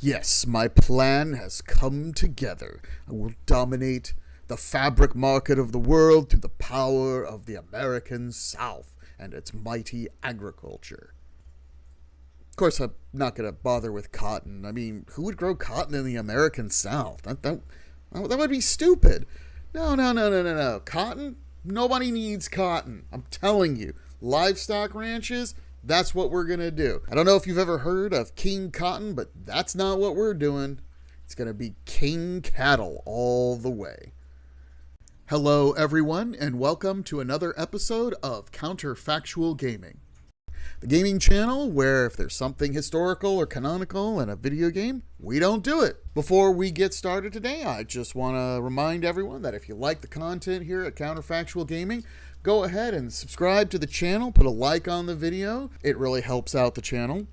Yes, my plan has come together. I will dominate the fabric market of the world through the power of the American South and its mighty agriculture. Of course, I'm not going to bother with cotton. I mean, who would grow cotton in the American South? That would be stupid. No. Cotton? Nobody needs cotton. I'm telling you. Livestock ranches? That's what we're going to do. I don't know if you've ever heard of King Cotton, but that's not what we're doing. It's going to be King Cattle all the way. Hello, everyone, and welcome to another episode of Counterfactual Gaming, the gaming channel where if there's something historical or canonical in a video game, we don't do it. Before we get started today, I just want to remind everyone that if you like the content here at Counterfactual Gaming, go ahead and subscribe to the channel, put a like on the video. It really helps out the channel.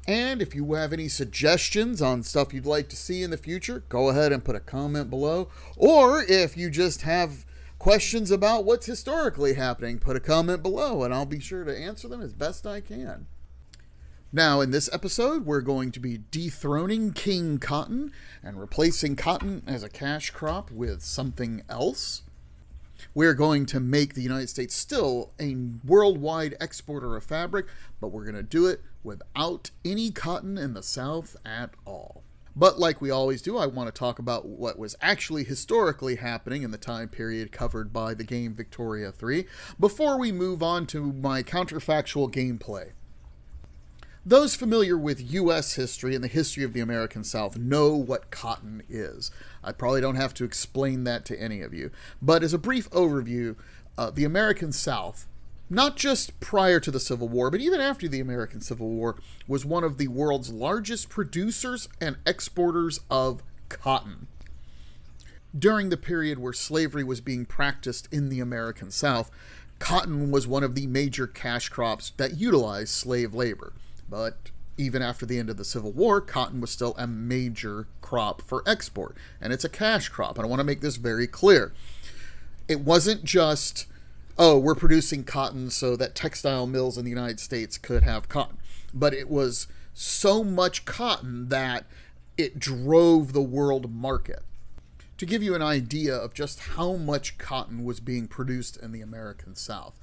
And if you have any suggestions on stuff you'd like to see in the future, go ahead and put a comment below. Or if you just have questions about what's historically happening, put a comment below and I'll be sure to answer them as best I can. Now, in this episode, we're going to be dethroning King Cotton and replacing cotton as a cash crop with something else. We're going to make the United States still a worldwide exporter of fabric, but we're going to do it without any cotton in the South at all. But like we always do, I want to talk about what was actually historically happening in the time period covered by the game Victoria 3 before we move on to my counterfactual gameplay. Those familiar with U.S. history and the history of the American South know what cotton is. I probably don't have to explain that to any of you. But as a brief overview, the American South, not just prior to the Civil War, but even after the American Civil War, was one of the world's largest producers and exporters of cotton. During the period where slavery was being practiced in the American South, cotton was one of the major cash crops that utilized slave labor. But even after the end of the Civil War, cotton was still a major crop for export, and it's a cash crop. And I want to make this very clear. It wasn't just, we're producing cotton so that textile mills in the United States could have cotton. But it was so much cotton that it drove the world market. To give you an idea of just how much cotton was being produced in the American South,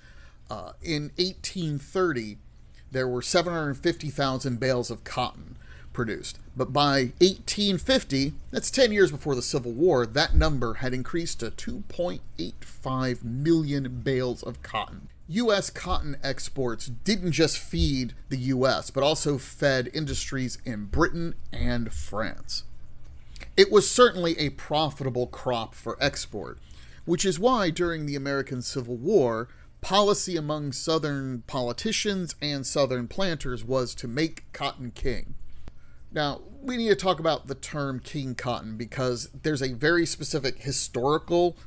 in 1830, there were 750,000 bales of cotton produced. But by 1850, that's 10 years before the Civil War, that number had increased to 2.85 million bales of cotton. U.S. cotton exports didn't just feed the U.S., but also fed industries in Britain and France. It was certainly a profitable crop for export, which is why during the American Civil War, policy among Southern politicians and Southern planters was to make cotton king. Now, we need to talk about the term King Cotton because there's a very specific historical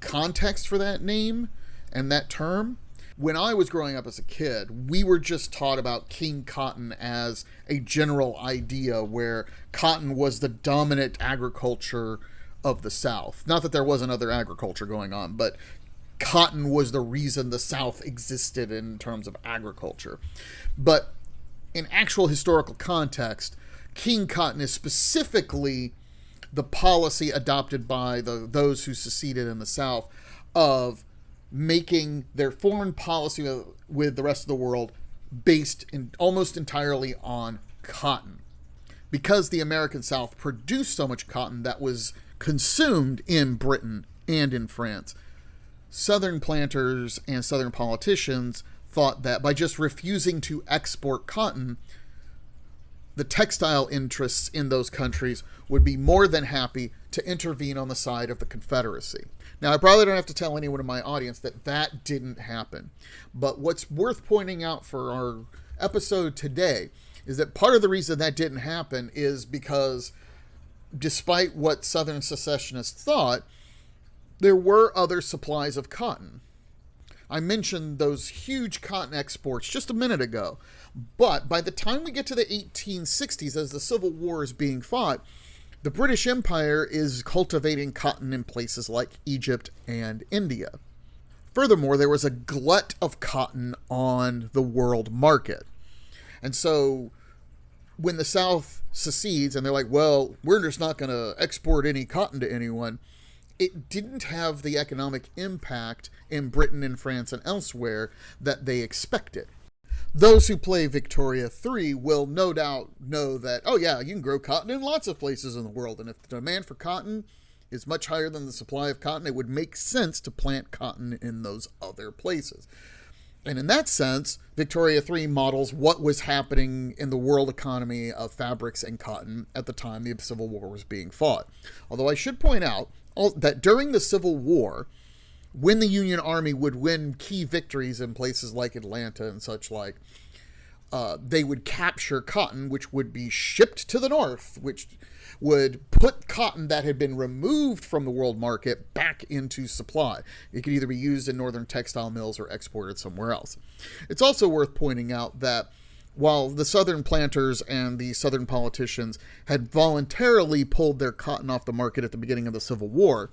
context for that name and that term. When I was growing up as a kid, we were just taught about King Cotton as a general idea where cotton was the dominant agriculture of the South. Not that there wasn't other agriculture going on, but cotton was the reason the South existed in terms of agriculture. But in actual historical context, King Cotton is specifically the policy adopted by those who seceded in the South of making their foreign policy with the rest of the world based almost entirely on cotton. Because the American South produced so much cotton that was consumed in Britain and in France, Southern planters and Southern politicians thought that by just refusing to export cotton, the textile interests in those countries would be more than happy to intervene on the side of the Confederacy. Now, I probably don't have to tell anyone in my audience that that didn't happen. But what's worth pointing out for our episode today is that part of the reason that didn't happen is because despite what Southern secessionists thought, there were other supplies of cotton. I mentioned those huge cotton exports just a minute ago, but by the time we get to the 1860s, as the Civil War is being fought, the British Empire is cultivating cotton in places like Egypt and India. Furthermore, there was a glut of cotton on the world market. And so when the South secedes and they're like, well, we're just not going to export any cotton to anyone, it didn't have the economic impact in Britain and France and elsewhere that they expected. Those who play Victoria 3 will no doubt know that, oh yeah, you can grow cotton in lots of places in the world, and if the demand for cotton is much higher than the supply of cotton, it would make sense to plant cotton in those other places. And in that sense, Victoria 3 models what was happening in the world economy of fabrics and cotton at the time the Civil War was being fought. Although I should point out that during the Civil War, when the Union Army would win key victories in places like Atlanta and such like, they would capture cotton, which would be shipped to the North, which would put cotton that had been removed from the world market back into supply. It could either be used in northern textile mills or exported somewhere else. It's also worth pointing out that while the southern planters and the southern politicians had voluntarily pulled their cotton off the market at the beginning of the Civil War,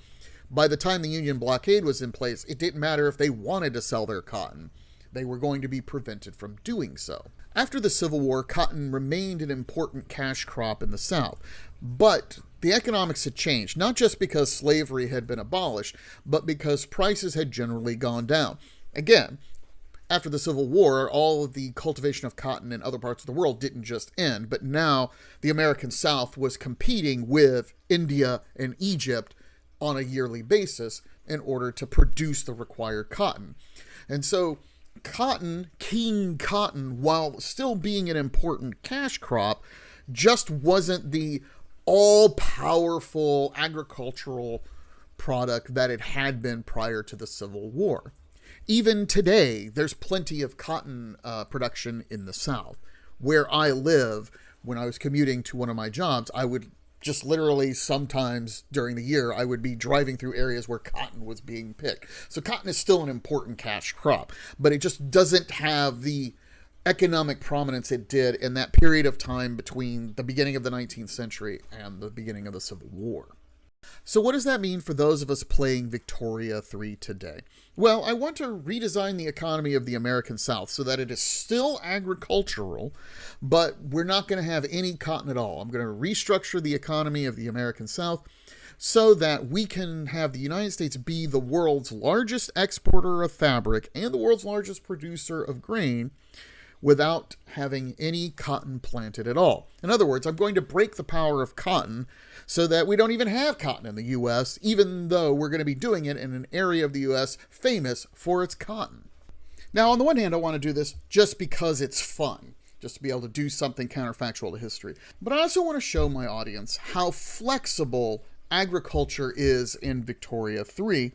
by the time the Union blockade was in place, it didn't matter if they wanted to sell their cotton. They were going to be prevented from doing so. After the Civil War, cotton remained an important cash crop in the South. But the economics had changed, not just because slavery had been abolished, but because prices had generally gone down. Again, after the Civil War, all of the cultivation of cotton in other parts of the world didn't just end, but now the American South was competing with India and Egypt on a yearly basis in order to produce the required cotton. And so cotton, king cotton, while still being an important cash crop, just wasn't the all-powerful agricultural product that it had been prior to the Civil War. Even today, there's plenty of cotton production in the South. Where I live, when I was commuting to one of my jobs, I would just literally sometimes during the year, I would be driving through areas where cotton was being picked. So cotton is still an important cash crop, but it just doesn't have the economic prominence it did in that period of time between the beginning of the 19th century and the beginning of the Civil War. So what does that mean for those of us playing Victoria 3 today? Well, I want to redesign the economy of the American South so that it is still agricultural, but we're not going to have any cotton at all. I'm going to restructure the economy of the American South so that we can have the United States be the world's largest exporter of fabric and the world's largest producer of grain without having any cotton planted at all. In other words, I'm going to break the power of cotton so that we don't even have cotton in the U.S., even though we're going to be doing it in an area of the U.S. famous for its cotton. Now, on the one hand, I want to do this just because it's fun, just to be able to do something counterfactual to history. But I also want to show my audience how flexible agriculture is in Victoria 3,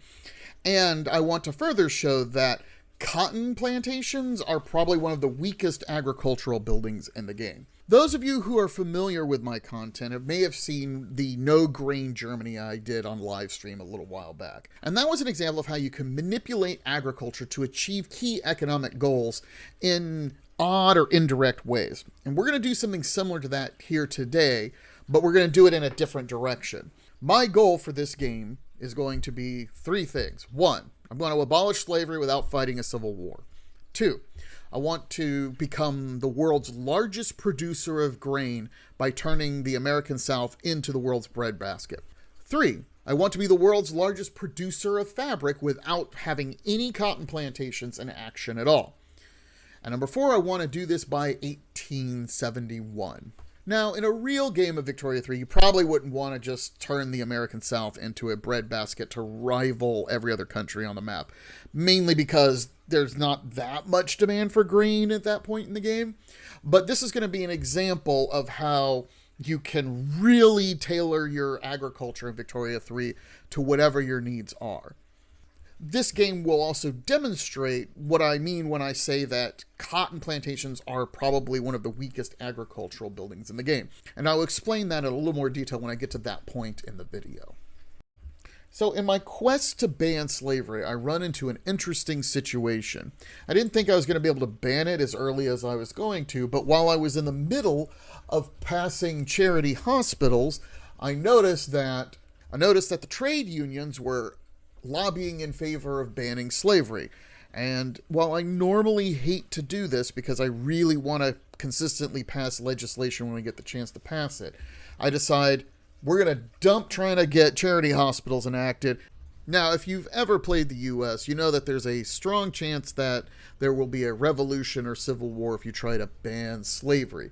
and I want to further show that cotton plantations are probably one of the weakest agricultural buildings in the game. Those of you who are familiar with my content may have seen the No Grain Germany I did on live stream a little while back. And that was an example of how you can manipulate agriculture to achieve key economic goals in odd or indirect ways. And we're going to do something similar to that here today, but we're going to do it in a different direction. My goal for this game is going to be three things. One, I'm going to abolish slavery without fighting a civil war. Two, I want to become the world's largest producer of grain by turning the American South into the world's breadbasket. Three, I want to be the world's largest producer of fabric without having any cotton plantations in action at all. And number four, I want to do this by 1871. Now, in a real game of Victoria 3, you probably wouldn't want to just turn the American South into a breadbasket to rival every other country on the map, mainly because there's not that much demand for grain at that point in the game. But this is going to be an example of how you can really tailor your agriculture in Victoria 3 to whatever your needs are. This game will also demonstrate what I mean when I say that cotton plantations are probably one of the weakest agricultural buildings in the game. And I'll explain that in a little more detail when I get to that point in the video. So in my quest to ban slavery, I run into an interesting situation. I didn't think I was going to be able to ban it as early as I was going to, but while I was in the middle of passing charity hospitals, I noticed that the trade unions were lobbying in favor of banning slavery. And while I normally hate to do this because I really want to consistently pass legislation when we get the chance to pass it. I decide we're going to dump trying to get charity hospitals enacted. Now, if you've ever played the US, you know that there's a strong chance that there will be a revolution or civil war if you try to ban slavery.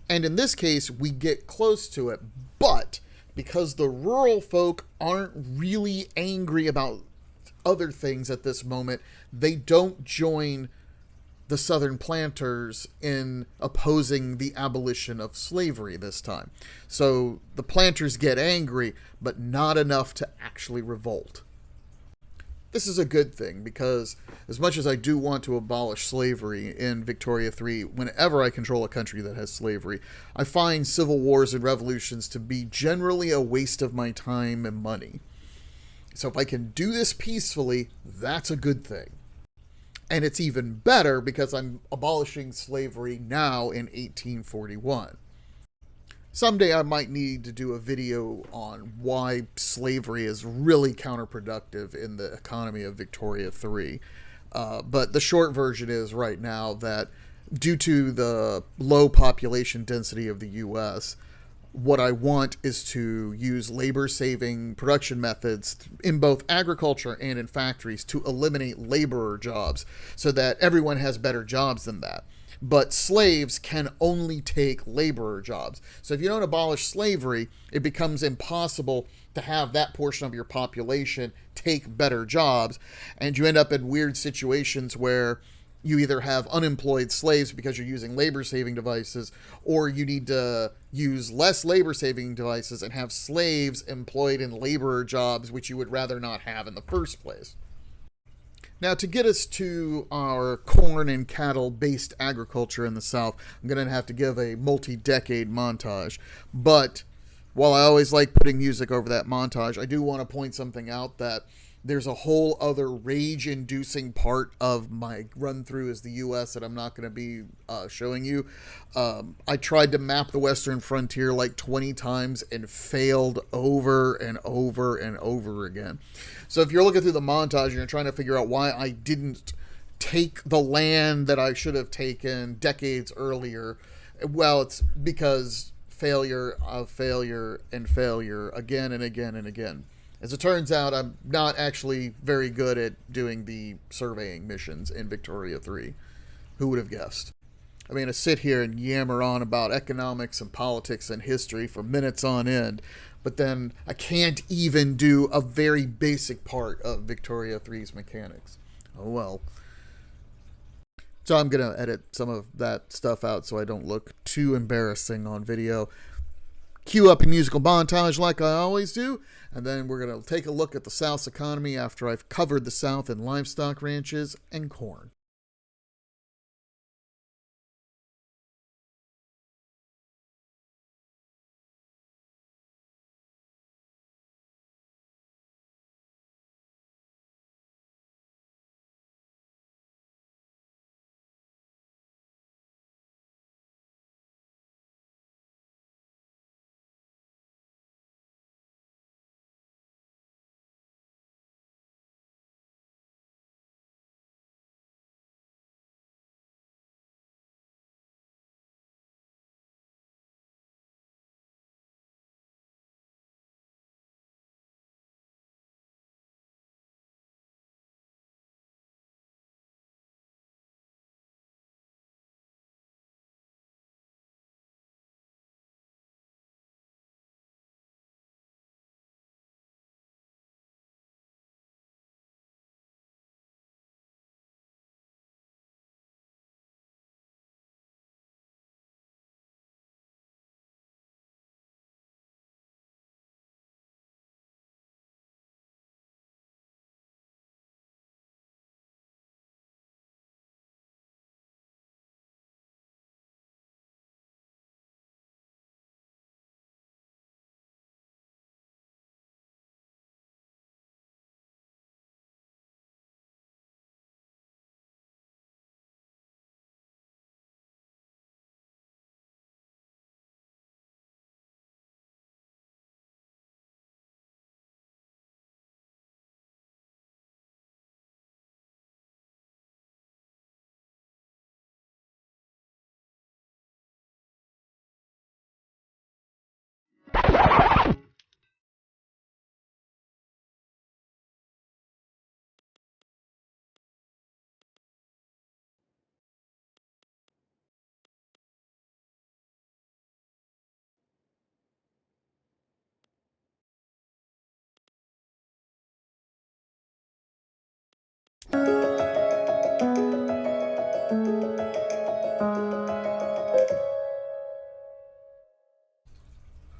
And in this case, we get close to it, but because the rural folk aren't really angry about other things at this moment, they don't join the Southern planters in opposing the abolition of slavery this time. So the planters get angry, but not enough to actually revolt. This is a good thing because as much as I do want to abolish slavery in Victoria 3, whenever I control a country that has slavery, I find civil wars and revolutions to be generally a waste of my time and money. So if I can do this peacefully, that's a good thing. And it's even better because I'm abolishing slavery now in 1841. Someday I might need to do a video on why slavery is really counterproductive in the economy of Victoria 3. But the short version is right now that due to the low population density of the US, what I want is to use labor-saving production methods in both agriculture and in factories to eliminate laborer jobs so that everyone has better jobs than that. But slaves can only take laborer jobs. So if you don't abolish slavery, it becomes impossible to have that portion of your population take better jobs, and you end up in weird situations where you either have unemployed slaves because you're using labor-saving devices, or you need to use less labor-saving devices and have slaves employed in laborer jobs, which you would rather not have in the first place. Now, to get us to our corn and cattle-based agriculture in the South, I'm going to have to give a multi-decade montage. But while I always like putting music over that montage, I do want to point something out that there's a whole other rage-inducing part of my run-through as the U.S. that I'm not going to be showing you. I tried to map the Western frontier like 20 times and failed over and over and over again. So if you're looking through the montage and you're trying to figure out why I didn't take the land that I should have taken decades earlier, well, it's because failure of failure and failure again and again and again. As it turns out, I'm not actually very good at doing the surveying missions in Victoria 3. Who would have guessed? I mean, I sit here and yammer on about economics and politics and history for minutes on end, but then I can't even do a very basic part of Victoria 3's mechanics. Oh well. So I'm going to edit some of that stuff out so I don't look too embarrassing on video. Cue up a musical montage like I always do, and then we're going to take a look at the South's economy after I've covered the South in livestock ranches and corn.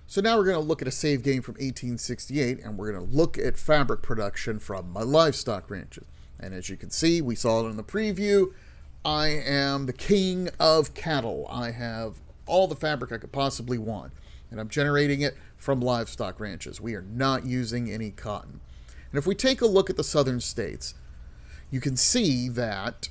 So now we're going to look at a save game from 1868, and we're going to look at fabric production from my livestock ranches. And as you can see, we saw it in the preview, I am the king of cattle. I have all the fabric I could possibly want, and I'm generating it from livestock ranches. We are not using any cotton. And if we take a look at the southern states, you can see that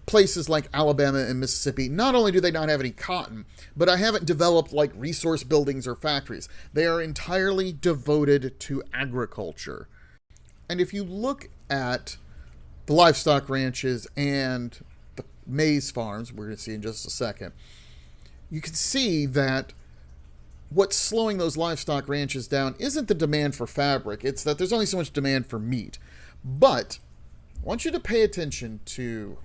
places like Alabama and Mississippi, not only do they not have any cotton, but I haven't developed like resource buildings or factories. They are entirely devoted to agriculture. And if you look at the livestock ranches and the maize farms, we're going to see in just a second, you can see that what's slowing those livestock ranches down isn't the demand for fabric, it's that there's only so much demand for meat. But I want you to pay attention to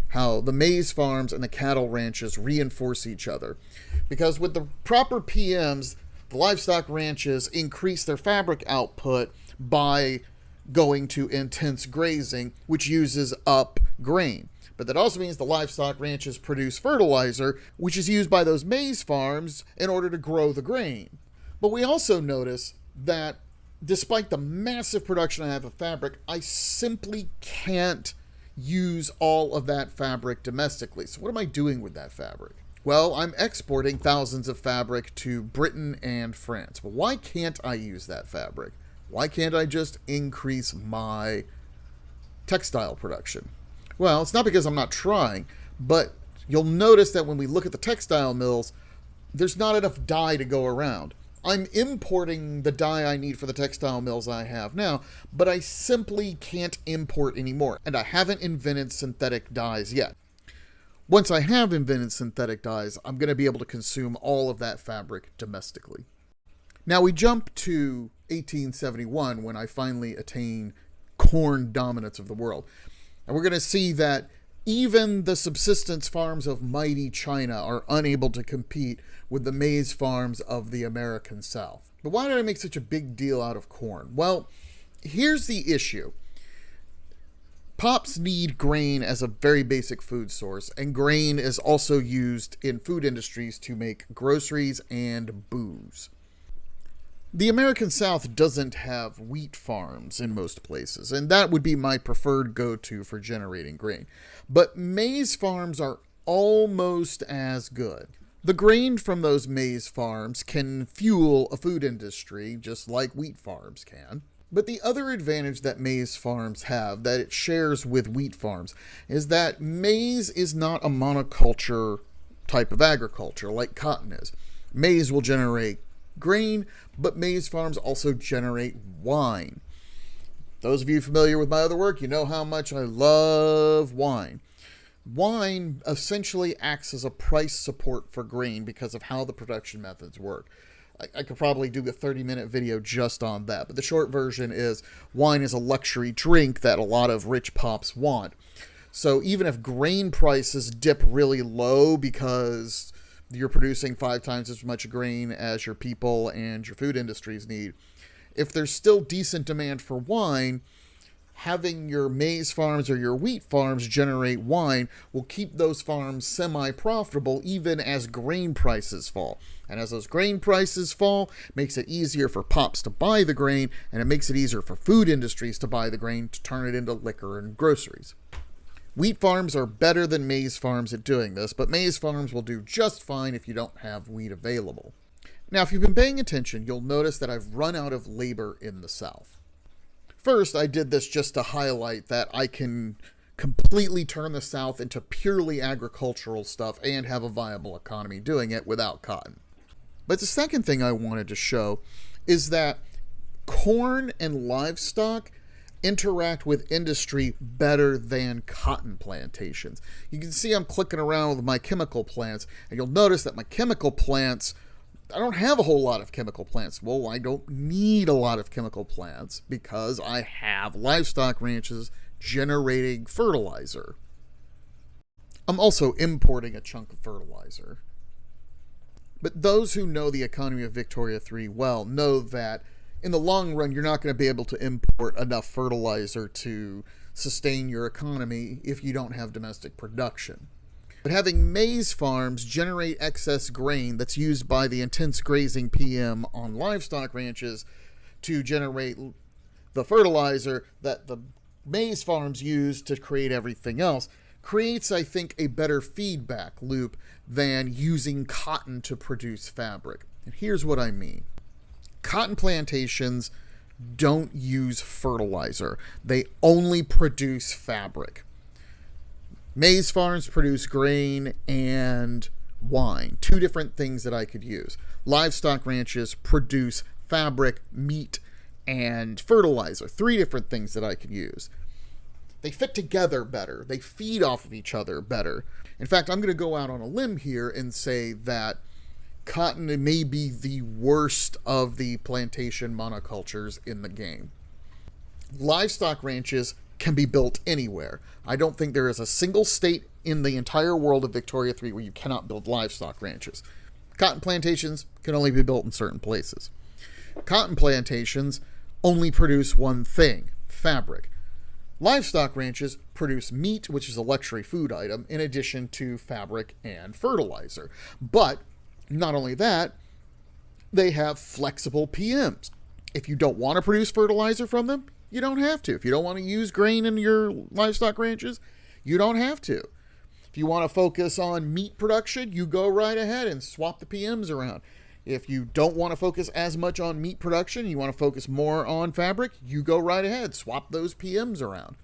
how the maize farms and the cattle ranches reinforce each other. Because with the proper PMs, the livestock ranches increase their fabric output by going to intense grazing, which uses up grain. But that also means the livestock ranches produce fertilizer, which is used by those maize farms in order to grow the grain. But we also notice that despite the massive production I have of fabric, I simply can't use all of that fabric domestically. So what am I doing with that fabric? Well, I'm exporting thousands of fabric to Britain and France. But why can't I use that fabric? Why can't I just increase my textile production? Well, it's not because I'm not trying, but you'll notice that when we look at the textile mills, there's not enough dye to go around. I'm importing the dye I need for the textile mills I have now, but I simply can't import anymore, and I haven't invented synthetic dyes yet. Once I have invented synthetic dyes, I'm going to be able to consume all of that fabric domestically. Now we jump to 1871 when I finally attain corn dominance of the world. And we're going to see that even the subsistence farms of mighty China are unable to compete with the maize farms of the American South. But why did I make such a big deal out of corn? Well, here's the issue. Pops need grain as a very basic food source, and grain is also used in food industries to make groceries and booze. The American South doesn't have wheat farms in most places, and that would be my preferred go-to for generating grain. But maize farms are almost as good. The grain from those maize farms can fuel a food industry, just like wheat farms can. But the other advantage that maize farms have, that it shares with wheat farms, is that maize is not a monoculture type of agriculture like cotton is. Maize will generate grain, but maize farms also generate wine. Those of you familiar with my other work, you know how much I love wine. Wine essentially acts as a price support for grain because of how the production methods work. I could probably do a 30-minute video just on that, but the short version is wine is a luxury drink that a lot of rich pops want. So even if grain prices dip really low because you're producing 5 times as much grain as your people and your food industries need, if there's still decent demand for wine, having your maize farms or your wheat farms generate wine will keep those farms semi-profitable even as grain prices fall. And as those grain prices fall, it makes it easier for pops to buy the grain, and it makes it easier for food industries to buy the grain to turn it into liquor and groceries. Wheat farms are better than maize farms at doing this, but maize farms will do just fine if you don't have wheat available. Now, if you've been paying attention, you'll notice that I've run out of labor in the South. First, I did this just to highlight that I can completely turn the South into purely agricultural stuff and have a viable economy doing it without cotton. But the second thing I wanted to show is that corn and livestock interact with industry better than cotton plantations. You can see I'm clicking around with my chemical plants, and you'll notice that my chemical plants, I don't have a whole lot of chemical plants. Well, I don't need a lot of chemical plants because I have livestock ranches generating fertilizer. I'm also importing a chunk of fertilizer. But those who know the economy of Victoria 3 well know that in the long run, you're not going to be able to import enough fertilizer to sustain your economy if you don't have domestic production. But having maize farms generate excess grain that's used by the intense grazing PM on livestock ranches to generate the fertilizer that the maize farms use to create everything else creates, I think, a better feedback loop than using cotton to produce fabric. And here's what I mean. Cotton plantations don't use fertilizer. They only produce fabric. Maize farms produce grain and wine, two different things that I could use. Livestock ranches produce fabric, meat, and fertilizer, three different things that I could use. They fit together better. They feed off of each other better. In fact, I'm going to go out on a limb here and say that cotton may be the worst of the plantation monocultures in the game. Livestock ranches can be built anywhere. I don't think there is a single state in the entire world of Victoria 3 where you cannot build livestock ranches. Cotton plantations can only be built in certain places. Cotton plantations only produce one thing, fabric. Livestock ranches produce meat, which is a luxury food item, in addition to fabric and fertilizer. But not only that, they have flexible PMs. If you don't want to produce fertilizer from them, you don't have to. If you don't want to use grain in your livestock ranches, you don't have to. If you want to focus on meat production, you go right ahead and swap the PMs around. If you don't want to focus as much on meat production, you want to focus more on fabric, you go right ahead, swap those PMs around.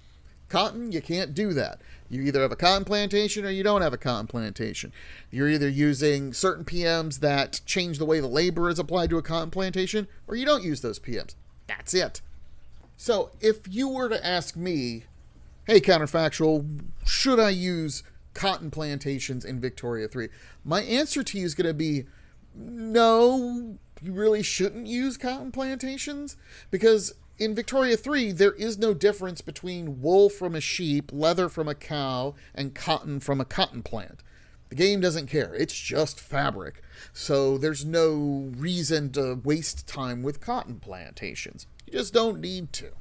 Cotton, you can't do that. You either have a cotton plantation or you don't have a cotton plantation. You're either using certain PMs that change the way the labor is applied to a cotton plantation, or you don't use those PMs. That's it. So if you were to ask me, hey, Counterfactual, should I use cotton plantations in Victoria 3? My answer to you is going to be, no, you really shouldn't use cotton plantations, because in Victoria 3, there is no difference between wool from a sheep, leather from a cow, and cotton from a cotton plant. The game doesn't care. It's just fabric. So there's no reason to waste time with cotton plantations. You just don't need to.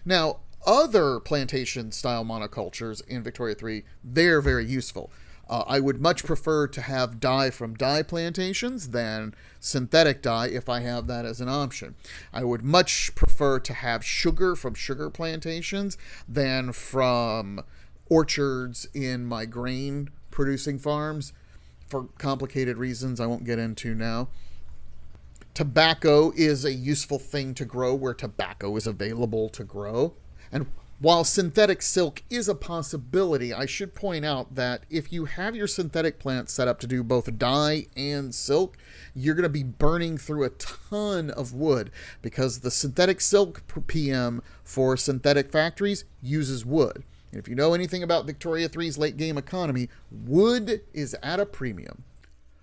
Now, other plantation-style monocultures in Victoria 3, they're very useful. I would much prefer to have dye from dye plantations than synthetic dye if I have that as an option. I would much prefer to have sugar from sugar plantations than from orchards in my grain producing farms for complicated reasons I won't get into now. Tobacco is a useful thing to grow where tobacco is available to grow. And while synthetic silk is a possibility, I should point out that if you have your synthetic plant set up to do both dye and silk, you're going to be burning through a ton of wood because the synthetic silk PM for synthetic factories uses wood. And if you know anything about Victoria 3's late game economy, wood is at a premium.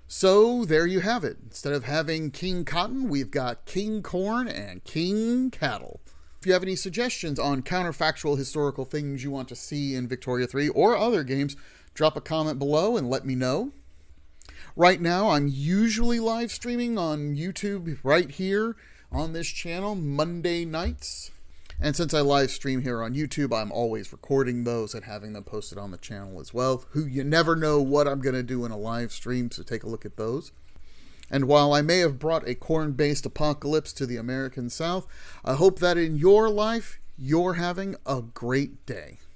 So there you have it. Instead of having King Cotton, we've got King Corn and King Cattle. If you have any suggestions on counterfactual historical things you want to see in Victoria 3 or other games, drop a comment below and let me know. Right now, I'm usually live streaming on YouTube right here on this channel Monday nights. And since I live stream here on YouTube, I'm always recording those and having them posted on the channel as well. You never know what I'm going to do in a live stream, so take a look at those. And while I may have brought a corn-based apocalypse to the American South, I hope that in your life, you're having a great day.